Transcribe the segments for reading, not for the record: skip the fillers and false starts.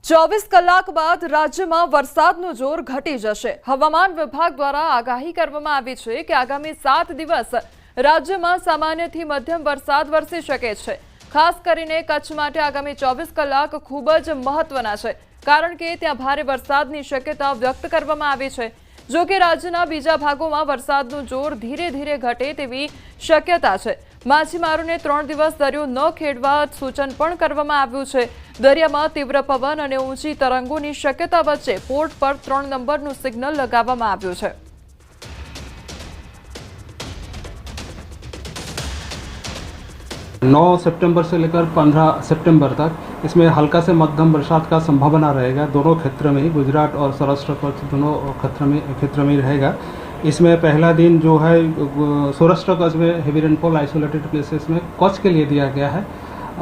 24 કલાક બાદ રાજ્યમાં વરસાદનું જોર ઘટી જશે। હવામાન વિભાગ દ્વારા આગાહી કરવામાં આવી છે કે આગામી 7 દિવસ રાજ્યમાં સામાન્યથી મધ્યમ વરસાદ વરસી શકે છે। ખાસ કરીને કચ્છ માટે આગામી 24 કલાક ખૂબ જ મહત્વના છે, કારણ કે ત્યાં ભારે વરસાદની શક્યતા વ્યક્ત કરવામાં આવી છે। જો કે રાજ્યના બીજા ભાગોમાં વરસાદનું જોર ધીરે ધીરે ઘટે તેવી શક્યતા છે। માછીમારોને 3 દિવસ દરિયો ન ખેડવા સૂચન પણ કરવામાં આવ્યું છે। દરિયામાં તીવ્ર પવન અને ઊંચી તરંગોની શક્યતા વચ્ચે પોર્ટ પર 3 નંબરનું સિગ્નલ લગાવવામાં આવ્યું છે। सितंबर से लेकर 15 सितंबर तक इसमें हल्का से मध्यम बरसात का संभावना रहेगा। दोनों क्षेत्र में ही, गुजरात और सौराष्ट्र कच्छ दोनों क्षेत्र में रहेगा। इसमें पहला दिन जो है सौराष्ट्र कच्छ में हेवी रेनफॉल आइसोलेटेड प्लेसेस में कच्छ के लिए दिया गया है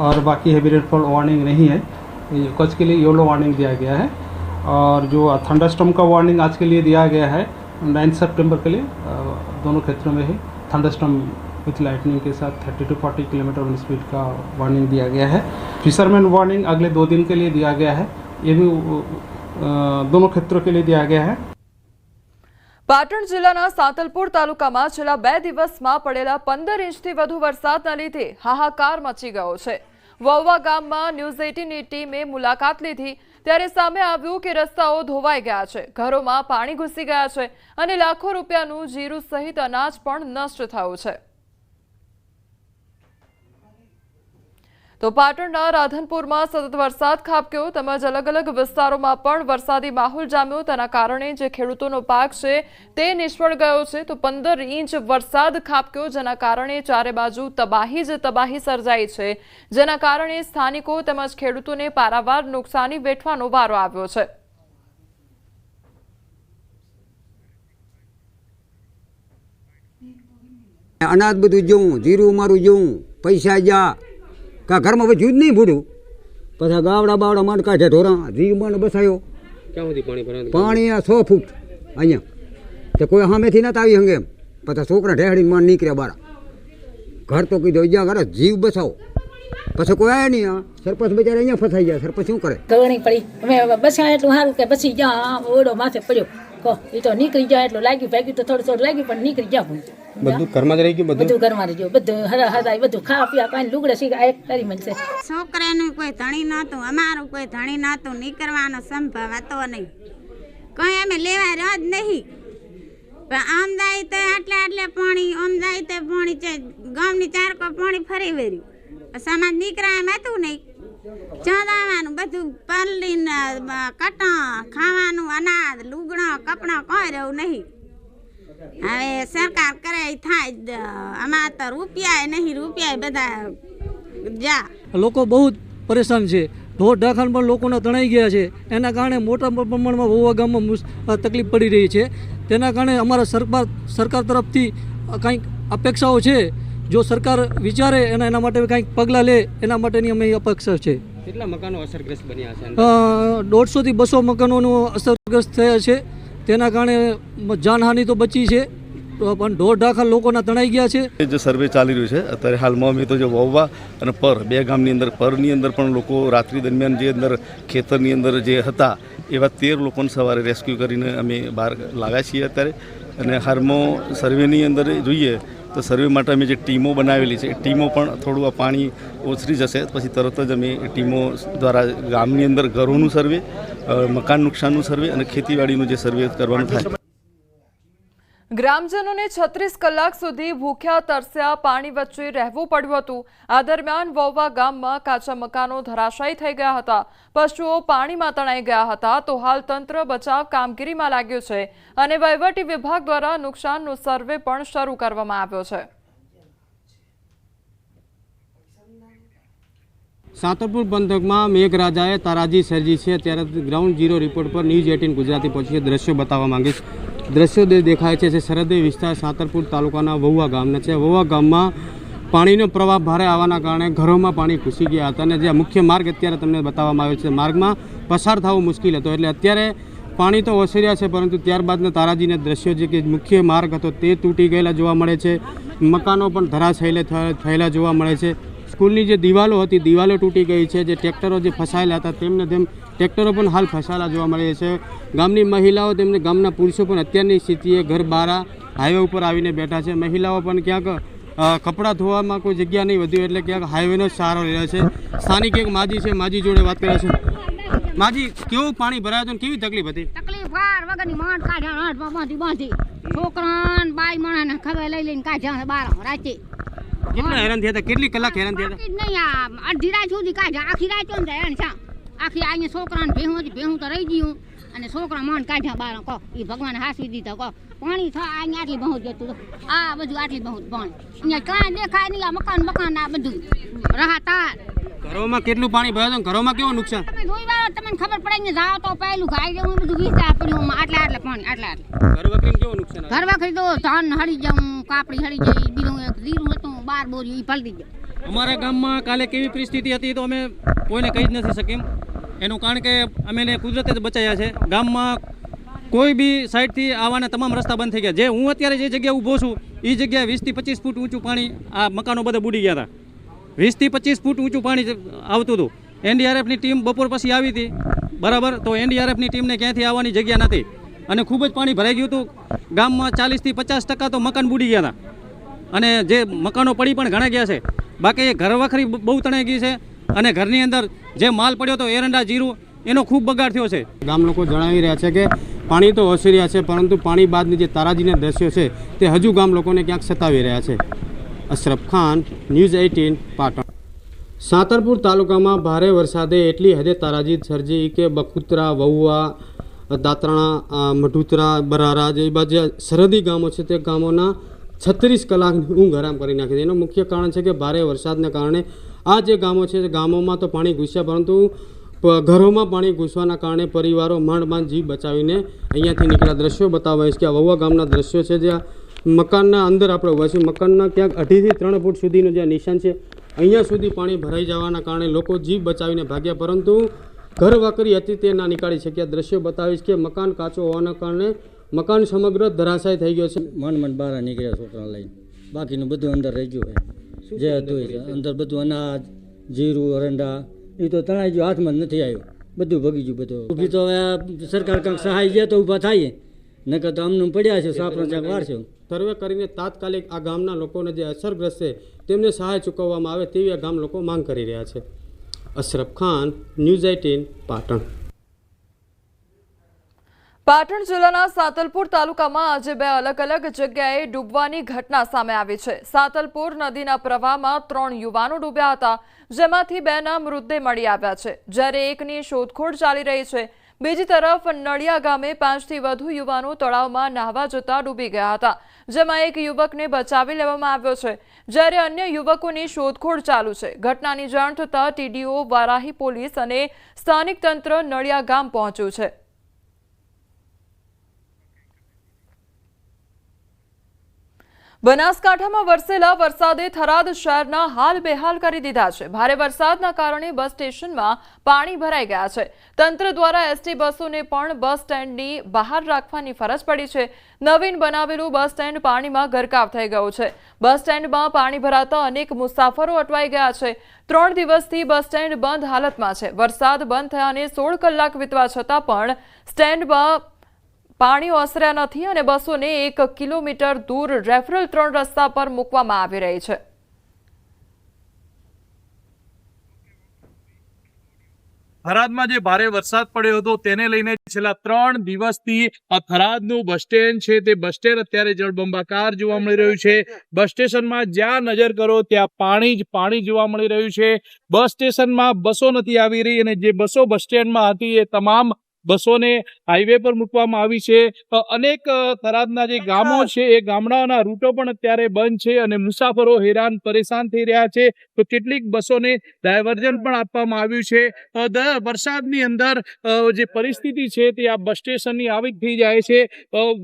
और बाकी हेवी रेनफॉल वार्निंग नहीं है। कच्छ के लिए येलो वार्निंग दिया गया है और जो थंडरस्टॉर्म का वार्निंग आज के लिए दिया गया है 9 सितंबर के लिए दोनों क्षेत्रों में ही थंडरस्टॉर्म विथ लाइटनिंग के साथ 30 to 40 किलोमीटर स्पीड का वार्निंग दिया गया है। फिशरमैन वार्निंग अगले 2 दिन के लिए दिया गया है, ये भी दोनों क्षेत्रों के लिए दिया गया है। પાટણ જિલ્લાના સાંતલપુર તાલુકામાં છેલ્લા 2 દિવસમાં પડેલા 15 ઇંચથી વધુ વરસાદના લીધે હાહાકાર મચી ગયો છે। વહુવા ગામમાં ન્યૂઝ 18ની ટીમે મુલાકાત લીધી ત્યારે સામે આવ્યું કે રસ્તાઓ ધોવાઈ ગયા છે, ઘરોમાં પાણી ઘૂસી ગયા છે અને લાખો રૂપિયાનું જીરું સહિત અનાજ પણ નષ્ટ થયું છે। તો પાટણના રાધનપુરમાં સતત વરસાદ ખાબક્યો તેમજ અલગ અલગ વિસ્તારોમાં પણ વરસાદી માહોલ જામ્યો। તેના કારણે જે ખેડૂતોનો પાક છે તે નિષ્ફળ ગયો છે। તો 15 ઇંચ વરસાદ ખાબક્યો, જેના કારણે ચારે બાજુ તબાહી જ તબાહી સર્જાઈ છે, જેના કારણે સ્થાનિકો તેમજ ખેડૂતોને પારાવાર નુકસાની વેઠવાનો વારો આવ્યો છે। અનાજ બધું જોઉં, જીરું મારું જોઉં, પૈસા જા કા ઘરમાં બધું જ નહીં ભૂડું, પછી ગાવડા બાવડા માંડ કાઢે ઢોરા જીવ માંડ બસાયો। ક્યાં સુધી પાણી ભરાયું? પાણી આ 100 ફૂટ અહીંયા, તો કોઈ સામેથી નતા આવી હંગે, પછી છોકરા ઢેહડીને માંડ નીકળ્યા બારા। ઘર તો કીધું જ્યાં ઘરે જીવ બસાવો, પછી કોઈ આવ્યા નહીં। સરપંચ બચારા અહીંયા ફસાઈ ગયા। સરપંચ શું કરે? ગવણી પડી, અમે બસ્યા એટલું સારું કે પછી જ્યાં ઓડો માથે પડ્યો, એ તો નીકળી જાય એટલું લાગ્યું, ભાગ્યું તો થોડું લાગ્યું પણ નીકળી ગયા। બધું ઘરમાં જ રહી ગયું? બધું ઘરમાં રહી ગયું, બધું હરાય, બધું ખાવા પીવા પાણી લુગડા શીખા એક તારી મનશે। છોકરાનું કોઈ ધણી નહોતું, અમારું કોઈ ધણી નહોતું, નીકળવાનો સંભવ હતો નહીં, કંઈ અમે લેવા રહ્યો જ નહીં। પણ આમ જાય તો આટલે પાણી, આમ જાય તો પાણી છે, ગામની ચારકો પાણી ફરી વર્યું, સમાજ નીકળા એમ હતું નહીં। ચડાવવાનું બધું પલ્લીને કટા, ખાવાનું અનાજ, લુગડા, કપડા કોઈ રહ્યું નહીં। હવે સરકાર કરે થાય, આમાં તો રૂપિયા નહીં, રૂપિયા બધા જા। લોકો બહુ પરેશાન છે, ઢોર ઢાંખણ પણ લોકોના તણાઈ ગયા છે। એના કારણે મોટા પ્રમાણમાં વહુવા ગામમાં તકલીફ પડી રહી છે। તેના કારણે અમારા સરકાર તરફથી કંઈક અપેક્ષાઓ છે। જો સરકાર વિચારે અને એના માટે કંઈક પગલાં લે, એના માટેની અમે અપેક્ષા છે। કેટલા મકાનો અસરગ્રસ્ત બન્યા છે? 150 થી 200 મકાનોનું અસરગ્રસ્ત થયા છે। તેના કારણે જાનહાનિ તો બચી છે, પણ ઢોર ઢાંખર લોકોના તણાઈ ગયા છે। જે સર્વે ચાલી રહ્યું છે અત્યારે હાલમાં, અમે તો જો વહુવા અને પર 2 ગામની અંદર, પરની અંદર પણ લોકો રાત્રિ દરમિયાન જે અંદર ખેતરની અંદર જે હતા એવા 13 લોકોને સવારે રેસ્ક્યુ કરીને અમે બહાર લાવ્યા છીએ અત્યારે। અને હાલમાં સર્વેની અંદર જોઈએ તો સર્વે માટે અમે જે ટીમો બનાવેલી છે, એ ટીમો પણ થોડું આ પાણી ઓસરી જશે પછી તરત જ અમે ટીમો દ્વારા ગામની અંદર ઘરોનું સર્વે, મકાન નુકસાનનું સર્વે અને ખેતીવાડીનું જે સર્વે કરવાનું થાય। ગ્રામજનોને 36 કલાક સુધી ભૂખ્યા તરસ્યા પાણી વચ્ચે રહેવું પડ્યું હતું। આ દરમિયાન વહુવા ગામમાં કાચા મકાનો ધરાશાયી થઈ ગયા હતા, પશુઓ પાણીમાં તણાઈ ગયા હતા। તો હાલ તંત્ર બચાવ કામગીરીમાં લાગ્યું છે અને વહીવટી વિભાગ દ્વારા નુકસાનનો સર્વે પણ શરૂ કરવામાં આવ્યો છે। સાંતલપુર પંથકમાં મેઘરાજાએ તારાજી સર્જી છે, ત્યારે ગ્રાઉન્ડ ઝીરો રિપોર્ટ પર ન્યૂઝ 18 ગુજરાતી પહોંચી દ્રશ્યો બતાવવા માંગીશ। દ્રશ્યો દેખાય છે સરહદી વિસ્તાર સાંતલપુર તાલુકાના વહુવા ગામના છે। વહુવા ગામમાં પાણીનો પ્રવાહ ભારે આવવાના કારણે ઘરોમાં પાણી ઘૂસી ગયા હતા અને જે મુખ્ય માર્ગ અત્યારે તમને બતાવવામાં આવ્યો છે, માર્ગમાં પસાર થવું મુશ્કેલ હતો। એટલે અત્યારે પાણી તો ઓસરી રહ્યા છે, પરંતુ ત્યારબાદના તારાજીના દ્રશ્યો જે કે મુખ્ય માર્ગ હતો તે તૂટી ગયેલા જોવા મળે છે, મકાનો પણ ધરાશાયી થયેલા જોવા મળે છે। સ્કૂલની જે દિવાલો હતી દિવાલો તૂટી ગઈ છે, જે ટ્રેક્ટરો જે ફસાયેલા હતા તેમને તેમ ટ્રેક્ટરો પણ હાલ ફસાયેલા જોવા મળે છે. ગામની મહિલાઓ તેમને ગામના પુરુષો પણ અત્યારની સ્થિતિએ ઘર બહાર હાઈવે ઉપર આવીને બેઠા છે. મહિલાઓ પણ ક્યાંક કપડાં ધોવામાં કોઈ જગ્યા નહીં વધ્યું એટલે ક્યાંક હાઈવેનો સહારો રહ્યા છે. સ્થાનિક એક માજી છે, માજી જોડે વાત કરે છે. માજી, કેવું પાણી ભરાયું હતું, કેવી તકલીફ હતી? તકલીફ વાર વગરની માંડ કાઢ્યા બાંધી છોકરાને બાઈ માણાને ખબર લઈને કાઢ્યા બાર રાતે. કેટલા હેરાન થયા હતા, કેટલી કલાક હેરાન થયા હતા? નહીં આ અડધી રાત સુધી કાઢ્યા, આખી રાત ને હેરાન છે. આખી અહીંયા છોકરાને ભેહું તો રહી ગયું અને છોકરા માંડ કાઢ્યા બાર. કહો એ ભગવાન હાસવી દીધા. કહો પાણી થાય અહીંયા આટલી બહુ જતું આ બધું આટલી બહુ પાણી અહીંયા કાંઈ દેખાય નહીં. આ મકાન આ બધું રાહતા. ઘરોમાં કેટલું પાણી ભરાયું હતું, ઘરોમાં કેવું નુકસાન? તમે જોઈ વાળો તમને ખબર પડે ને જાવ તો પહેલું ગાય જેવું બધું વિસ્તાર પડ્યું આટલા પાણી આટલા. ઘર વખરીને કેવું નુકસાન? ઘર વખરી તો ધાન હળી જાઉં, કાપડી હળી જઈ, બીજું એક જીરું હતું 12 બોરી એ પલટી ગયું. અમારા ગામમાં કાલે કેવી પરિસ્થિતિ હતી તો અમે કોઈને કહી જ નથી શકીએ. એનું કારણ કે અમે એને કુદરતે જ બચાવ્યા છે. ગામમાં કોઈ બી સાઈડથી આવવાના તમામ રસ્તા બંધ થઈ ગયા. જે હું અત્યારે જે જગ્યાએ ઊભો છું એ જગ્યાએ 20 થી 25 ફૂટ ઊંચું પાણી આ મકાનો બધા બુડી ગયા હતા. 20 થી 25 ફૂટ ઊંચું પાણી આવતું હતું. એનડીઆરએફની ટીમ બપોર પછી આવી હતી બરાબર, તો એનડીઆરએફની ટીમને ક્યાંથી આવવાની જગ્યા નથી અને ખૂબ જ પાણી ભરાઈ ગયું હતું. ગામમાં 40 થી 50% તો મકાન બુડી ગયા હતા અને જે મકાનો પડી પણ ઘણા ગયા છે. બાકી ઘર વખરી બહુ તણાઈ ગઈ છે અને ઘરની અંદર જે માલ પડ્યો હતો એરંડા જીરું એનો ખૂબ બગાડ થયો છે. ગામ લોકો જણાવી રહ્યા છે કે પાણી તો ઓસરી રહ્યા છે પરંતુ પાણી બાદની જે તારાજીના દ્રશ્યો છે તે હજુ ગામ લોકોને ક્યાંક સતાવી રહ્યા છે. અશરફ ખાન, ન્યૂઝ 18 પાટણ. સાંતરપુર તાલુકામાં ભારે વરસાદે એટલી હદે તારાજી સર્જી કે બખુતરા, વહુવા, દાતરાણા, મઢુતરા, બરારા જે બાજુ સરહદી ગામો છે તે ગામોના 36 કલાકની ઊંઘ હરામ કરી નાખી. એનું મુખ્ય કારણ છે કે ભારે વરસાદને કારણે આ જે ગામો છે ગામોમાં તો પાણી ઘૂસ્યા પરંતુ ઘરોમાં પાણી ઘૂસવાના કારણે પરિવારો માંડ જીવ બચાવીને અહીંયાથી નીકળ્યા. દ્રશ્યો બતાવવા છે કે આ વહુવા ગામના દ્રશ્યો છે જ્યાં મકાનના અંદર આપણે ઉભા છીએ. મકાનના ક્યાંક 2.5 થી 3 ફૂટ સુધીનું જે નિશાન છે અહીંયા સુધી પાણી ભરાઈ જવાના કારણે લોકો જીવ બચાવીને ભાગ્યા પરંતુ ઘર વાકરી હતી તે ના નીકાળી શક્યા. દ્રશ્યો બતાવીશ કે મકાન કાચો હોવાના કારણે મકાન સમગ્ર ધરાશાય થઈ ગયો છે. માંડ બહાર નીકળ્યા છોકરા લઈને, બાકીનું બધું અંદર રહી ગયું હોય જે હતું અંદર બધું અનાજ જીરું અરંડા એ તો તણાઈ ગયું, હાથમાં નથી આવ્યું, બધું ભગી ગયું. બધું ઊભી તો હવે સરકાર કંઈક સહાય છે તો ઊભા થાય, નકર તો અમને પડ્યા છે સાપનો ચાક વાર છે. સર્વે કરીને તાત્કાલિક આ ગામના લોકોને જે અસરગ્રસ્ત છે તેમને સહાય ચૂકવવામાં આવે તેવી આ ગામ લોકો માંગ કરી રહ્યા છે. અશરફ ખાન, ન્યૂઝ 18 પાટણ. પાટણ જિલ્લાના સાતલપુર તાલુકામાં આજે 2 અલગ અલગ જગ્યાએ ડૂબવાની ઘટના સામે આવી છે. સાતલપુર નદીના પ્રવાહમાં 3 યુવાનો ડૂબ્યા હતા, જેમાંથી 2ના મૃતદેહ મળી આવ્યા છે, જ્યારે એકની શોધખોળ ચાલી રહી છે. બીજી તરફ નળિયા ગામે 5 થી વધુ યુવાનો તળાવમાં નહાવા જતા ડૂબી ગયા હતા, જેમાં એક યુવકને બચાવી લેવામાં આવ્યો છે, જ્યારે અન્ય યુવકોની શોધખોળ ચાલુ છે. ઘટનાની જાણ થતાં ટીડીઓ, વારાહી પોલીસ અને સ્થાનિક તંત્ર નળિયા ગામ પહોંચ્યું છે. બનાસકાંઠામાં વરસેલા વરસાદે થરાદ શહેરના હાલ બેહાલ કરી દીધા છે. ભારે વરસાદના કારણે બસ સ્ટેશનમાં પાણી ભરાઈ ગયા છે. તંત્ર દ્વારા એસટી બસોને પણ બસ સ્ટેન્ડની બહાર રાખવાની ફરજ પડી છે. નવીન બનાવેલું બસ સ્ટેન્ડ પાણીમાં ગરકાવ થઈ ગયું છે. બસ સ્ટેન્ડમાં પાણી ભરાતા અનેક મુસાફરો અટવાઈ ગયા છે. 3 દિવસથી બસ સ્ટેન્ડ બંધ હાલતમાં છે. વરસાદ બંધ થયાને 16 કલાક વીતવા છતાં પણ સ્ટેન્ડમાં પાણી ઓસર્યા નથી અને બસોને 1 કિલોમીટર દૂર રેફરલ 3 રસ્તા પર મૂકવામાં આવી રહી છે. થરાદમાં જે ભારે વરસાદ પડ્યો હતો તેને લઈને છેલ્લા 3 દિવસથી આ થરાદનું બસ સ્ટેન્ડ છે તે બસ સ્ટેન્ડ અત્યારે જળબંબાકાર જોવા મળી રહ્યું છે. બસ સ્ટેશનમાં જ્યાં નજર કરો ત્યાં પાણી જોવા મળી રહ્યું છે. બસ સ્ટેશનમાં બસો નથી આવી રહી અને જે બસો બસ સ્ટેન્ડમાં હતી એ તમામ બસોને હાઈવે પર મૂકવામાં આવી છે. અનેક થરાદના જે ગામો છે એ ગામડાઓના રૂટો પણ અત્યારે બંધ છે અને મુસાફરો હેરાન પરેશાન થઈ રહ્યા છે. તો કેટલીક બસોને ડાયવર્ઝન પણ આપવામાં આવ્યું છે. વરસાદની અંદર જે પરિસ્થિતિ છે તે આ બસ સ્ટેશનની આવી થઈ જાય છે.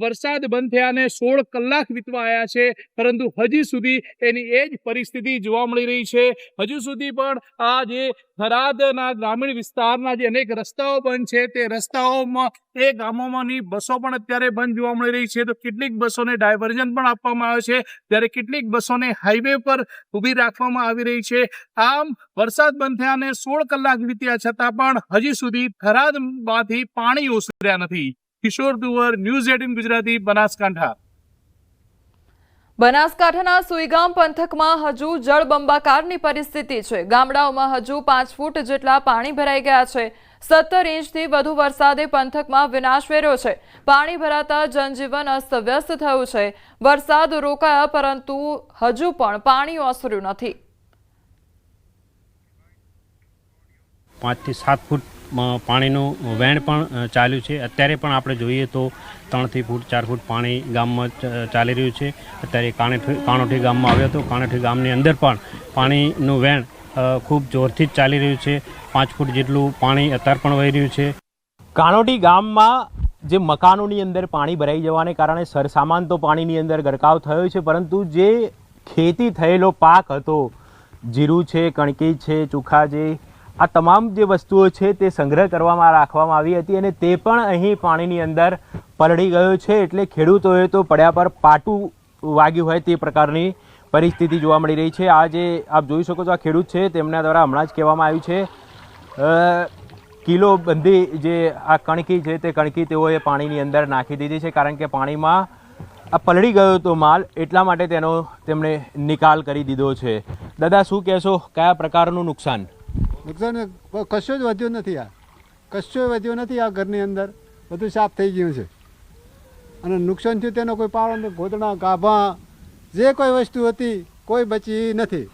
વરસાદ બંધ થયાને 16 કલાક વીતવા આવ્યા છે પરંતુ હજી સુધી એની એ જ પરિસ્થિતિ જોવા મળી રહી છે. હજુ સુધી પણ આ જે થરાદના ગ્રામીણ વિસ્તારના જે અનેક રસ્તાઓ બંધ છે તે રસ્તા રસ્તાઓમાં એ ગામોમાંની બસો પણ અત્યારે બંધ જોવા મળી રહી છે. તો કેટલીક બસોને ડાયવર્ઝન પણ આપવામાં આવે છે, ત્યારે કેટલીક બસોને હાઈવે પર ઊભી રાખવામાં આવી રહી છે. આમ વરસાદ બંધ થયાને 16 કલાક વીત્યા છતાં પણ હજી સુધી થરાદમાંથી પાણી ઓસર્યા નથી. કિશોર દુવર, ન્યૂઝ 18 ગુજરાતી, બનાસકાંઠા. બનાસકાંઠાના સુઈગામ પંથકમાં હજુ જળબંબાકારની પરિસ્થિતિ છે. ગામડાઓમાં હજુ 5 ફૂટ જેટલા પાણી ભરાઈ ગયા છે. 17 ઇંચથી વધુ વરસાદે પંથકમાં વિનાશ વેર્યો છે. પાણી ભરાતા જનજીવન અસ્તવ્યસ્ત થયું છે. વરસાદ રોકાયા પરંતુ હજુ પણ પાણી ઓસર્યું નથી. 5 થી 7 ફૂટ પાણીનું વહેણ પણ ચાલ્યું છે. અત્યારે પણ આપણે જોઈએ તો 3 ફૂટ 4 ફૂટ પાણી ગામમાં ચાલી રહ્યું છે. અત્યારે કાણોઠી ગામમાં આવ્યો હતો. કાણોઠી ગામની અંદર પણ પાણીનું વહેણ ખૂબ જોરથી જ ચાલી રહ્યું છે. 5 ફૂટ જેટલું પાણી અત્યારે પણ વહી રહ્યું છે. કાણોઠી ગામમાં જે મકાનોની અંદર પાણી ભરાઈ જવાને કારણે સરસામાન તો પાણીની અંદર ગરકાવ થયો છે, પરંતુ જે ખેતી થયેલો પાક હતો, જીરું છે, કણકી છે, ચોખા છે, આ તમામ જે વસ્તુઓ છે તે સંગ્રહ રાખવામાં આવી હતી અને તે પણ અહીં પાણીની અંદર પલળી ગયો છે. એટલે ખેડૂતોએ તો પડ્યા પર પાટું વાગ્યું હોય તે પ્રકારની પરિસ્થિતિ જોવા મળી રહી છે. આ જે આપ જોઈ શકો છો, આ ખેડૂત છે, તેમના દ્વારા હમણાં જ કહેવામાં આવ્યું છે કિલો બંધી જે આ કણકી છે તે કણકી તેઓએ પાણીની અંદર નાખી દીધી છે, કારણ કે પાણીમાં આ પલળી ગયો હતો માલ, એટલા માટે તેનો તેમણે નિકાલ કરી દીધો છે. દાદા, શું કહેશો, કયા પ્રકારનું નુકસાન? નુકસાન કશું જ વધ્યું નથી. કશું વધ્યું નથી. આ ઘરની અંદર બધું સાફ થઈ ગયું છે અને નુકસાન થયું તેનો કોઈ પાળો નથી. ગોદડા, ગાભા, જે કોઈ વસ્તુ હતી કોઈ બચી નથી.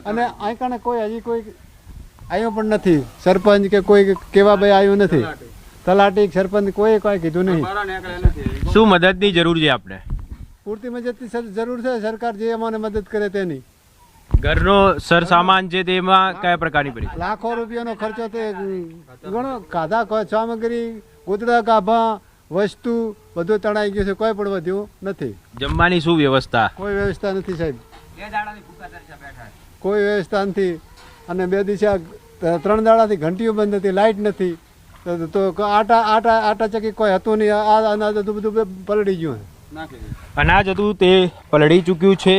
અને અહીં કણે કોઈ હજી કોઈ આવ્યું પણ નથી. સરપંચ કે કોઈ કેવા ભાઈ આવ્યું નથી. તલાટી, સરપંચ કોઈ કીધું નહીં. શું મદદની જરૂર છે આપણે? પૂરતી મદદની જરૂર છે. સરકાર જે અમને મદદ કરે તેની. ઘરનો સરસામાન છે તેમાં કયા પ્રકારની પડી? લાખો રૂપિયાનો ખર્ચો તે ઘણો. ખાધા સામગ્રી, ગોદડા, ગાભા, વસ્તુ બધું તણાઈ ગયું છે. કોઈ પણ વધ્યું નથી. જમવાની શું વ્યવસ્થા? કોઈ વ્યવસ્થા નથી સાહેબ. કોઈ વ્યવસ્થા નથી. અને 2 દિવસે 3 દાડાથી ઘંટીઓ બંધ હતી, લાઇટ નથી. તો આટા ચકી કોઈ હતું નહીં. આ અનાજ હતું બધું પલળી ગયું. અનાજ હતું તે પલળી ચૂક્યું છે.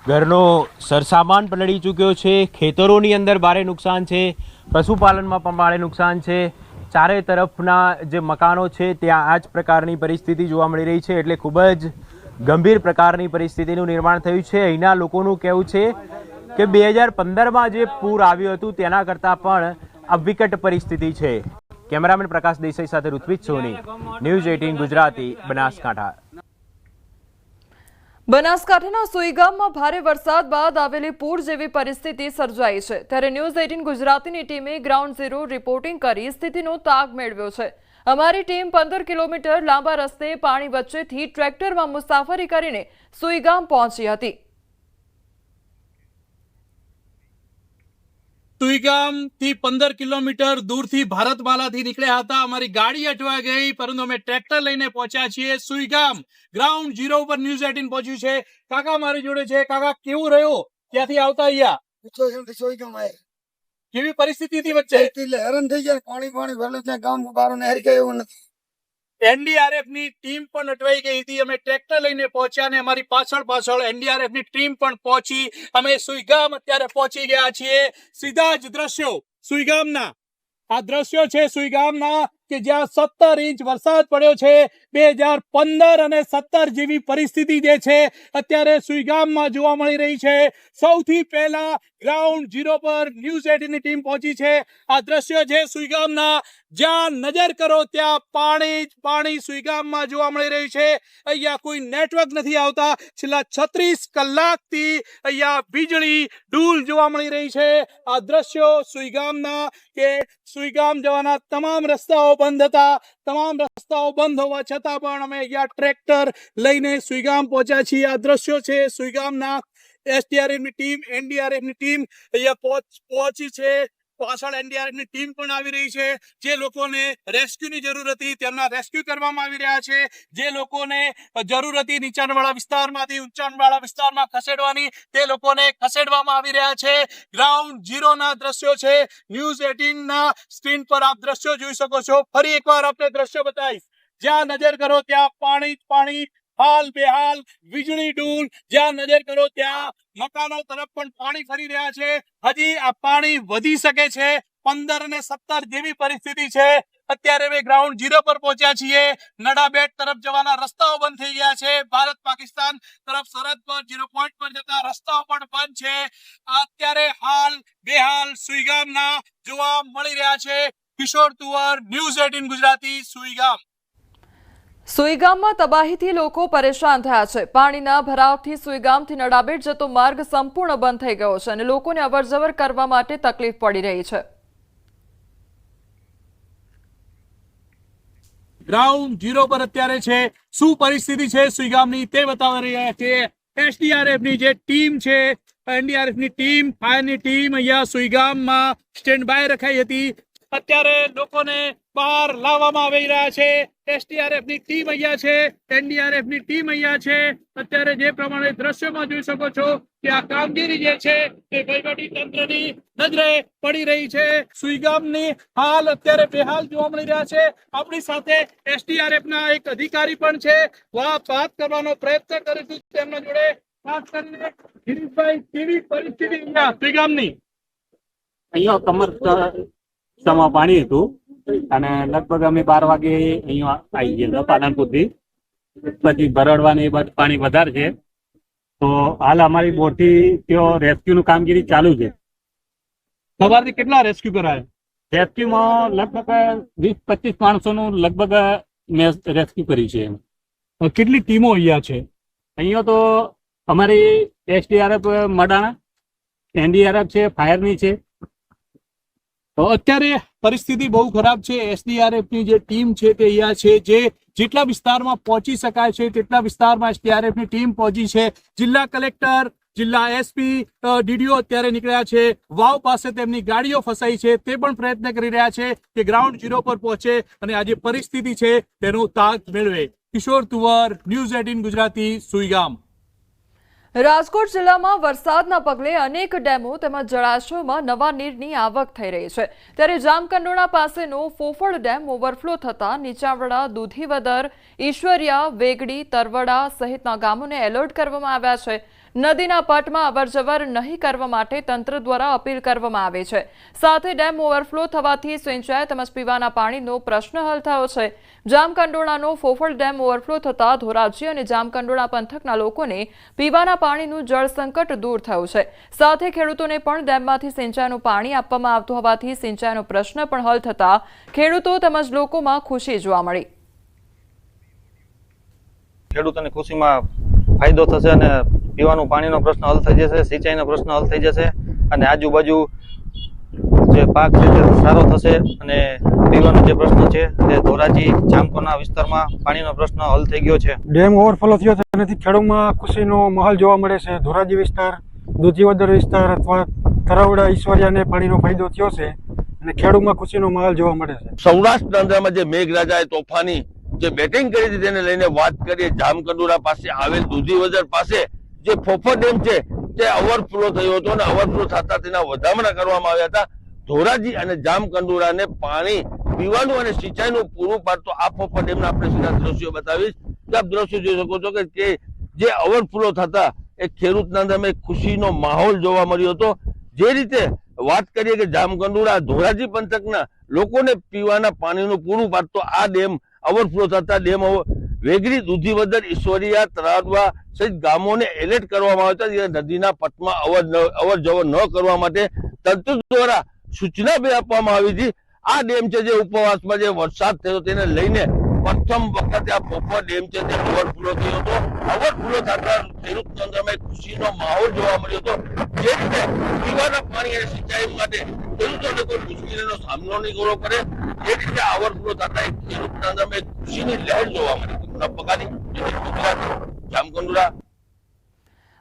ઘરનો સરસામાન પલળી ચૂક્યો છે. ખેતરોની અંદર ભારે નુકસાન છે. પશુપાલનમાં પણ ભારે નુકસાન છે. ચારે તરફના જે મકાનો છે ત્યાં આ જ પ્રકારની પરિસ્થિતિ જોવા મળી રહી છે. એટલે ખૂબ જ ગંભીર પ્રકારની પરિસ્થિતિનું નિર્માણ થયું છે. અહીંના લોકોનું કહેવું છે કે 2015માં જે પૂર આવ્યું હતું તેના કરતાં પણ આ વિકટ પરિસ્થિતિ છે. કેમેરામેન પ્રકાશ દેસાઈ સાથે ઋત્વિજ સોની, ન્યૂઝ 18 ગુજરાતી, બનાસકાંઠા. બનાસકાંઠાના સુઈગામમાં ભારે વરસાદ બાદ આવેલી પૂર જેવી પરિસ્થિતિ સર્જાઈ છે. ત્યારે ન્યૂઝ 18 ગુજરાતીની ટીમે ગ્રાઉન્ડ ઝીરો રિપોર્ટિંગ કરી સ્થિતિનો તાગ મેળવ્યો છે. અમારી ટીમ 15 કિલોમીટર લાંબા રસ્તે પાણી વચ્ચેથી ટ્રેક્ટરમાં મુસાફરી કરીને સુઈગામ પહોંચી હતી. સુઈગામથી 15 કિલોમીટર દૂરથી ભારતમાલાથી નીકળ્યા હતા. અમારી ગાડી અટવાઈ ગઈ, પરંતુ અમે ટ્રેક્ટર લઈને પહોંચ્યા છીએ સુઈગામ. ગ્રાઉન્ડ ઝીરો ઉપર ન્યૂઝ 18 પહોંચ્યું છે. કાકા મારી જોડે છે. કાકા, કેવું રહ્યું ત્યાંથી આવતા અહીંયા? કેવી પરિસ્થિતિ હતી વચ્ચે? હેરાન થઈ ગયા. પાણી ભરેલું ત્યાં ગામ બહાર નહેર ગયો એવું નથી. NDRF ની ટીમ પણ અટવાઈ ગઈ હતી. અમે ટ્રેક્ટર લઈને પહોંચ્યા અને અમારી પાછળ NDRF ની ટીમ પણ પહોંચી. અમે સુઈગામ અત્યારે પહોંચી ગયા છીએ. સીધા જ દ્રશ્યો સુઈગામના. આ દ્રશ્યો છે સુઈગામના કે જ્યાં 17 ઇંચ વરસાદ પડ્યો છે. 2015 અને 17 જેવી પરિસ્થિતિ જે છે અત્યારે સુઈગામમાં જોવા મળી રહી છે. સૌથી પહેલા ગ્રાઉન્ડ ઝીરો પર ન્યૂઝ 18 ની ટીમ પહોંચી છે. આ દ્રશ્યો છે સુઈગામના. જ્યાં નજર કરો ત્યાં પાણી સુઈગામમાં જોવા મળી રહ્યું છે. અહીંયા કોઈ નેટવર્ક નથી આવતા. છેલ્લા 36 કલાકથી અહીંયા વીજળી ડૂલ જોવા મળી રહી છે. આ દ્રશ્યો સુઈગામના કે સુઈગામ જવાના તમામ રસ્તાઓ બંધ હતા. તમામ રસ્તાઓ બંધ હોવા છતાં પણ અમે અહીંયા ટ્રેક્ટર લઈને સુઈગામ પહોંચ્યા છીએ. આ દ્રશ્યો છે સુઈગામના. SDRF ની ટીમ, NDRF ની ટીમ અહીંયા પહોંચી છે. પાછળ એનડીઆરએફની ટીમ પણ આવી રહી છે. જે લોકોને રેસ્ક્યુની જરૂર હતી તેમના રેસ્ક્યુ કરવામાં આવી રહ્યા છે. જે લોકોને જરૂર હતી નીચાણવાળા વિસ્તારમાંથી ઊંચાણવાળા વિસ્તારમાં ખસેડવાની તે લોકોને ખસેડવામાં આવી રહ્યા છે. ગ્રાઉન્ડ ઝીરોના દ્રશ્યો છે. ન્યૂઝ 18ના સ્ક્રીન પર આપ દ્રશ્યો જોઈ શકો છો. ફરી એકવાર આપણે દ્રશ્યો બતાવીશ. જ્યાં નજર કરો ત્યાં પાણી જ પાણી, હાલ બેહાલ, વીજળી ડૂલ. જ્યાં નજર કરો ત્યાં મકાનો તરફ પણ પાણી ફરી રહ્યા છે. હજી આ પાણી વધી શકે છે. 15 અને 17 જેવી પરિસ્થિતિ છે. અત્યારે અમે ગ્રાઉન્ડ ઝીરો પર પહોંચ્યા છીએ. નડાબેટ તરફ જવાના રસ્તાઓ બંધ થઈ ગયા છે. ભારત પાકિસ્તાન તરફ સરહદ પર 0 પોઈન્ટ પર જતા રસ્તાઓ પણ બંધ છે. અત્યારે હાલ બેહાલ સુઈગામના જોવા મળી રહ્યા છે. કિશોર તુવર, ન્યૂઝ 18 ગુજરાતી, સુઈગામ. સુઈગામમાં તબાહીથી લોકો પરેશાન થયા છે. પાણીના ભરાવથી સુઈગામથી નડાબેટ જતો માર્ગ સંપૂર્ણ બંધ થઈ ગયો છે અને લોકોને અવરજવર કરવા માટે તકલીફ પડી રહી છે. ગ્રાઉન્ડ ઝીરો પર અત્યારે છે. શું પરિસ્થિતિ છે સુઈગામની તે બતાવી રહ્યા છે. એસડીઆરએફની જે ટીમ છે, એનડીઆરએફની ટીમ, ફાયરની ટીમ અહીંયા સુઈગામમાં સ્ટેન્ડ બાય રખાઈ હતી. અત્યારે લોકોને બહાર લાવવામાં આવી રહ્યા છે. એસડીઆરએફની ટીમ અહીંયા છે, એનડીઆરએફની ટીમ અહીંયા છે. અત્યારે જે પ્રમાણે દ્રશ્યોમાં જોઈ શકો છો કે આ કામગીરી જે છે તે વહીવટી તંત્રની નજરે પડી રહી છે. સુઈગામની હાલ અત્યારે બેહાલ જોવા મળી રહ્યા છે. આપણી સાથે એસડીઆરએફના એક અધિકારી પણ છે. વાત કરવાનો પ્રયત્ન કરીશું તેમના જોડે. ખાસ કરીને ગિરીશભાઈ, કેવી પરિસ્થિતિ અહીંયા સુઈગામની? અહીંયા કમર પાણી હતું અને લગભગ અમે 12 વાગે અહીંયા આવી ગયા હતા પાલનપુરથી. પછી ભરડવાની પાણી વધારે છે તો હાલ અમારી બોટથી ત્યાં રેસ્ક્યુનું કામગીરી ચાલુ છે. સવારથી કેટલા રેસ્ક્યુ કરાયા? રેસ્ક્યુમાં લગભગ 20-25 માણસોનું લગભગ મેં રેસ્ક્યુ કરી છે. કેટલી ટીમો અહીંયા છે? અહીંયા તો અમારી એસડીઆરએફ મડાણા, એનડીઆરએફ છે, ફાયરની છે. તો અત્યારે પરિસ્થિતિ બહુ ખરાબ છે. એસડીઆરએફની જે ટીમ છે તે અહીંયા છે. જે જેટલા વિસ્તારમાં પહોંચી શકાય છે તેટલા વિસ્તારમાં એસડીઆરએફની ટીમ પહોંચી છે. જિલ્લા કલેક્ટર, જિલ્લા એસપી, ડીડીઓ અત્યારે નીકળ્યા છે. વાવ પાસે તેમની ગાડીઓ ફસાઈ છે. તે પણ પ્રયત્ન કરી રહ્યા છે કે ગ્રાઉન્ડ ઝીરો પર પહોંચે અને આ જે પરિસ્થિતિ છે તેનો તાગ મેળવે. કિશોર તુવર, ન્યૂઝ 18 ગુજરાતી, સુઈગામ. રાજકોટ જિલ્લામાં વરસાદના પગલે અનેક ડેમો તેમજ જળાશયોમાં નવા નીરની આવક થઈ રહી છે. ત્યારે જામકંડોળા પાસેનો ફોફળ ડેમ ઓવરફ્લો થતાં નીચાણવાળા દૂધીવદર, ઈશ્વરિયા, વેગડી, તરવડા સહિતના ગામોને એલર્ટ કરવામાં આવ્યા છે. નદીના પટમાં અવરજવર નહીં કરવા માટે તંત્ર દ્વારા અપીલ કરવામાં આવી છે. સાથે ડેમ ઓવરફ્લો થવાથી સિંચાઈ તેમજ પીવાના પાણીનો પ્રશ્ન હલ થયો છે. જામકંડોળાનો ફોફળ ડેમ ઓવરફ્લો થતાં ધોરાજી અને જામકંડોળા પંથકના લોકોને પીવાના પાણીનું જળ સંકટ દૂર થયું છે. સાથે ખેડૂતોને પણ ડેમમાંથી સિંચાઈનું પાણી આપવામાં આવતું હોવાથી સિંચાઈનો પ્રશ્ન પણ હલ થતાં ખેડૂતો તેમજ લોકોમાં ખુશી જોવા મળી. ખેડૂતોની ખુશીમાં ફાયદો થશે અને પીવાનું પાણીનો પ્રશ્ન હલ થઈ જશે, સિંચાઈનો પ્રશ્ન હલ થઈ જશે અને આજુબાજુ જે પાક છે તે સારો થશે અને પીવાનો જે પ્રશ્ન છે તે ધોરાજી, જામકોના વિસ્તારમાં પાણીનો પ્રશ્ન હલ થઈ ગયો છે. ડેમ ઓવરફ્લો થયો છે એનાથી ખેડૂતમાં ખુશીનો માહોલ જોવા મળે છે. ધોરાજી વિસ્તાર, દૂધીવદર વિસ્તાર અથવા તરવડા, ઈશ્વરિયાને પાણીનો ફાયદો થયો છે અને ખેડૂતમાં ખુશીનો માહોલ જોવા મળે છે. સૌરાષ્ટ્રના અંદરમાં જે મેઘરાજાએ તોફાની જે બેટિંગ કરી હતી તેને લઈને વાત કરીએ. જામકંડોળા પાસે આવેલ દૂધીવદર પાસે જે ફોફર ડેમ છે તે ઓવરફ્લો થયો હતો અને ઓવરફ્લો થતા તેના વધામણા કરવામાં આવ્યા હતા. ધોરાજી અને જામકંડોળાને પાણી પીવાનું અને સિંચાઈનું પૂરું પાડતો આ ફોફર ડેમના આપણે સીધા દ્રશ્યો બતાવીશ. આપ દ્રશ્યો જોઈ શકો છો કે જે ઓવરફ્લો થતા એક ખેડૂતના અંદર ખુશીનો માહોલ જોવા મળ્યો હતો. જે રીતે વાત કરીએ કે જામકંડોળા, ધોરાજી પંથકના લોકોને પીવાના પાણીનું પૂરું પાડતો આ ડેમ ઓવરફ્લો થતા ડેમ વેગડી, દૂધીવદર, ઈશ્વરિયા, તરાદવા સહિત ગામોને એલર્ટ કરવામાં આવ્યા હતા. નદીના પટમાં અવર જવર ન કરવા માટે તંત્ર દ્વારા સૂચના બી આપવામાં આવી હતી. આ ડેમ છે જે ઉપરવાસમાં જે વરસાદ થયો તેને લઈને પ્રથમ વખતે આ ફોફર ડેમ છે તે ઓવરફ્લો થયો હતો. ઓવરફ્લો થતા ખેડૂત તંત્રમાં ખુશીનો માહોલ જોવા મળ્યો હતો. જે રીતે પીવાના પાણી અને સિંચાઈ માટે ખેડૂતોને કોઈ મુશ્કેલીનો સામનો નહીં કરવો પડે એ રીતે ઓવરફ્લો થતા ખેડૂત તંત્રમાં ખુશીની લહેર જોવા મળી. પગારી જામકંડોળા.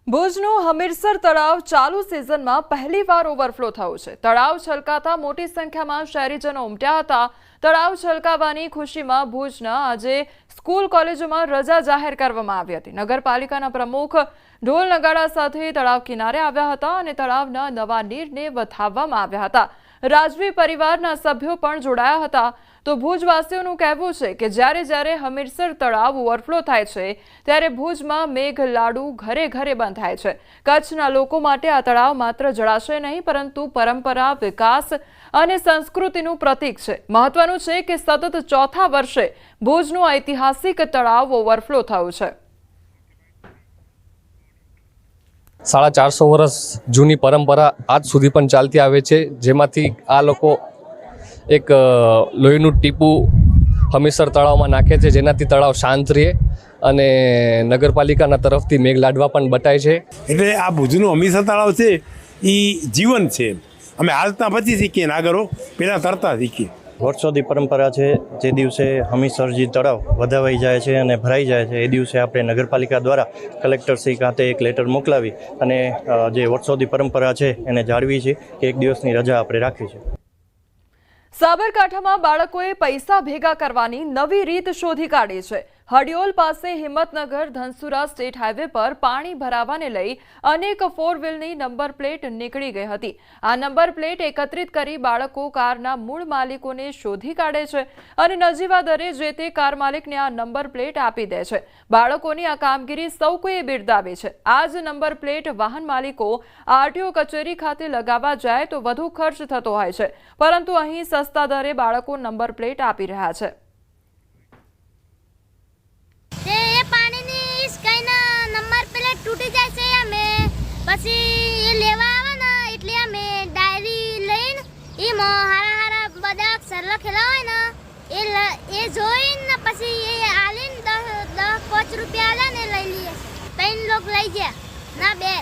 ભુજનું હમીરસર તળાવ ચાલુ સિઝનમાં પહેલીવાર ઓવરફ્લો થયું છે। તળાવ છલકાતા મોટી સંખ્યામાં શહેરીજનો ઉમટ્યા હતા। તળાવ છલકાવાની ખુશીમાં ભુજના આજે સ્કૂલ કોલેજોમાં રજા જાહેર કરવામાં આવી હતી। નગરપાલિકાના પ્રમુખ ઢોલ નગાડા સાથે તળાવ કિનારે આવ્યા હતા અને તળાવના નવા નીરને વધાવવામાં આવ્યા હતા। રાજવી પરિવારના સભ્યો પણ જોડાયા હતા। તો ભુજવાસીઓનું કહેવું છે કે જ્યારે જ્યારે હમીરસર તળાવ ઓવરફ્લો થાય છે ત્યારે ભુજમાં મેઘ લાડુ ઘરે ઘરે બંધાય છે। કચ્છના લોકો માટે આ તળાવ માત્ર જળાશય નહીં પરંતુ પરંપરા, વિકાસ અને સંસ્કૃતિનું પ્રતીક છે। મહત્વનું છે કે સતત ચોથા વર્ષે ભુજનું ઐતિહાસિક તળાવ ઓવરફ્લો થયું છે। 450 વર્ષ જૂની પરંપરા આજ સુધી પણ ચાલતી આવે છે, જેમાંથી આ લોકો એક લોહીનું ટીપું હમીરસર તળાવમાં નાખે છે, જેનાથી તળાવ શાંત રહે અને નગરપાલિકાના તરફથી મેઘ લાડવા પણ બટાય છે। એટલે આ ભુજનું હમીરસર તળાવ છે એ જીવન છે। અમે હાલતા પછી શીખીએ ને આગળ પહેલાં તરતા શીખીએ। વર્ષોથી પરંપરા છે, જે દિવસે હમીરસરજી તળાવ વધાવાઈ જાય છે અને ભરાઈ જાય છે એ દિવસે આપણે નગરપાલિકા દ્વારા કલેક્ટરશ્રી ખાતે એક લેટર મોકલાવી અને જે વર્ષોથી પરંપરા છે એને જાળવી છે કે એક દિવસની રજા આપણે રાખી છે। સાબરકાંઠામાં બાળકોએ પૈસા ભેગા કરવાની નવી રીત શોધી કાઢી છે। હડિયોલ પાસે હિંમતનગર ધનસુરા સ્ટેટ હાઈવે પર પાણી ભરાવાને લઈ અનેક ફોર વ્હીલની નંબર પ્લેટ નીકળી ગઈ હતી। આ નંબર પ્લેટ એકત્રિત કરી બાળકો કારના મૂળ માલિકોને શોધી કાઢે છે અને નજીવા દરે જે તે કાર માલિકને આ નંબર પ્લેટ આપી દે છે। બાળકોની આ કામગીરી સૌ કોઈએ બિરદાવી છે। આ જ નંબર પ્લેટ વાહન માલિકો આરટીઓ કચેરી ખાતે લગાવવા જાય તો વધુ ખર્ચ થતો હોય છે, પરંતુ અહીં સસ્તા દરે બાળકો નંબર પ્લેટ આપી રહ્યા છે। તૂટી જાય છે અમે પછી એ લેવા આવે ને એટલે અમે ડાયરી લઈને એમાં હારા હારા બધા અક્ષર લખેલા હોય ને એ જોઈને પછી એ આલીને 10-5 રૂપિયા આલે ને લઈ લઈએ। 3 લોક લઈ ગયા ના 2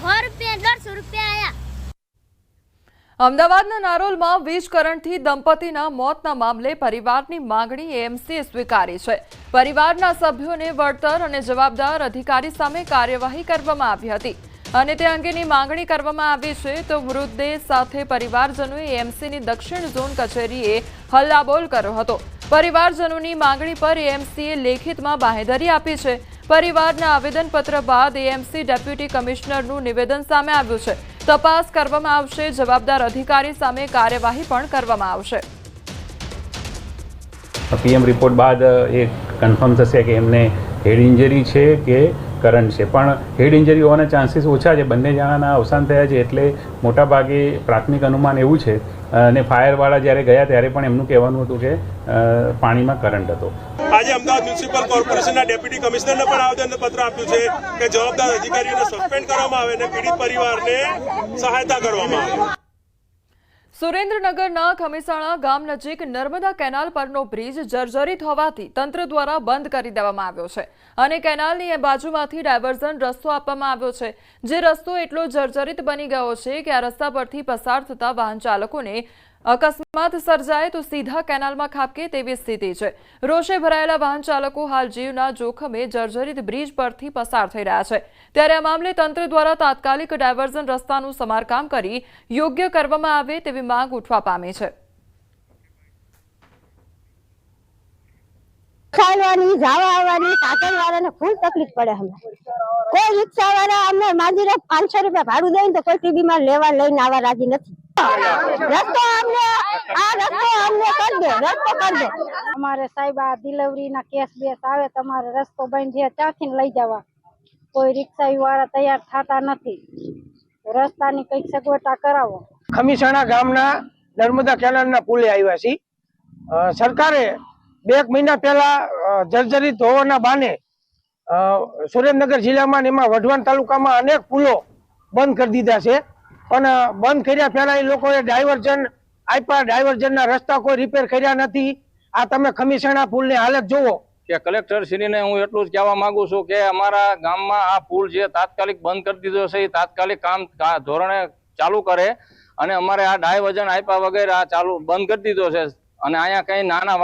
100 રૂપિયા 150 રૂપિયા આયા। અમદાવાદના નારોલમાં વીજ કરંટથી દંપતીના મોતના મામલે પરિવારની માંગણી એએમસીએ સ્વીકારી છે। પરિવારના સભ્યોને વળતર અને જવાબદાર અધિકારી સામે કાર્યવાહી કરવામાં આવી હતી અને તે અંગેની માંગણી કરવામાં આવી છે। તો મૃતદેહ સાથે પરિવારજનોએ એએમસીની દક્ષિણ ઝોન કચેરીએ હલ્લાબોલ કર્યો હતો। પરિવારજનોની માંગણી પર એએમસીએ લેખિતમાં બાંહેધરી આપી છે। પરિવારના આવેદનપત્ર બાદ એએમસી ડેપ્યુટી કમિશનરનું નિવેદન સામે આવ્યું છે। તપાસ કરવામાં આવશે, જવાબદાર અધિકારી સામે કાર્યવાહી પણ કરવામાં આવશે। પીએમ રિપોર્ટ બાદ એ કન્ફર્મ થશે કે એમને હેડ ઇન્જરી છે કે કરંટ છે, પણ હેડ ઇન્જરી હોવાના ચાન્સીસ ઓછા છે। બંને જણાના અવસાન થયા છે એટલે મોટાભાગે પ્રાથમિક અનુમાન એવું છે। અને ફાયરવાળા જ્યારે ગયા ત્યારે પણ એમનું કહેવાનું હતું કે પાણીમાં કરંટ હતો। આજે અમદાવાદ મ્યુનિસિપલ કોર્પોરેશનના ડેપ્યુટી કમિશનરને પણ આવેદનપત્ર આપ્યું છે કે જવાબદાર અધિકારીઓને સસ્પેન્ડ કરવામાં આવે અને પીડિત પરિવારને સહાયતા કરવામાં આવે। સુરેન્દ્રનગરના ખમીસાણા ગામ નજીક નર્મદા કેનાલ પરનો બ્રિજ જર્જરિત હોવાથી તંત્ર દ્વારા બંધ કરી દેવામાં આવ્યો છે અને કેનાલની બાજુમાંથી ડાયવર્ઝન રસ્તો આપવામાં આવ્યો છે, જે રસ્તો એટલો જર્જરિત બની ગયો છે કે આ રસ્તા પરથી પસાર થતા વાહન ચાલકોને અકસ્માત સર્જાય તો સીધા કેનાલમાં ખાબકે તેવી સ્થિતિ છે। રોષે ભરાયેલા વાહન ચાલકો હાલ જીવના જોખમે જર્જરિત બ્રિજ પરથી પસાર થઈ રહ્યા છે। ત્યારે આ મામલે તંત્ર દ્વારા તાત્કાલિક ડાયવર્ઝન રસ્તાનું સમારકામ કરી યોગ્ય કરવામાં આવે તેવી માંગ ઉઠવા પામી છે। ચાલવાની, જવા આવવાની, સાયકલ વાળાને ફૂલ તકલીફ પડે। કોઈ રિક્ષા વાળા અમને માંજીને 500 રૂપિયા ભાડું દે તો કોઈ ટીબીમાં લેવા લઈને આવવા રાજી નથી। રસ્તો અમને કરી દે, રસ્તો કરી દે। અમારે સાહેબ આ ડિલિવરીના કેસ બેસ આવે તમારે રસ્તો બંધ છે, ત્યાંથી લઈ જવા કોઈ રિક્ષા વાળા તૈયાર થતા નથી। રસ્તાની કઈક સગવડતા કરાવો। ખમીસાણા ગામના નર્મદા કેનાલના પુલે આવ્યા છીએ। સરકારે 2 મહિના પહેલા જર્જરિત હોવાના બાને સુરેન્દ્રનગર જિલ્લામાં એમાં વઢવાણ તાલુકામાં અનેક પુલો બંધ કરી દીધા છે, પણ બંધ કર્યા પહેલા એ લોકોએ ડાયવર્ઝન આપ્યા। ડાયવર્ઝનના રસ્તા કોઈ રિપેર કર્યા નથી। આ તમે ખમીસાણા પુલની હાલત જુઓ। કે કલેક્ટરશ્રીને હું એટલું જ કહેવા માંગુ છું કે અમારા ગામમાં આ પુલ જે તાત્કાલિક બંધ કરી દીધો છે એ તાત્કાલિક કામ ધોરણે ચાલુ કરે અને અમારે આ ડાયવર્ઝન આપ્યા વગેરે આ ચાલુ બંધ કરી દીધો છે અને અહીંયા કઈ નાના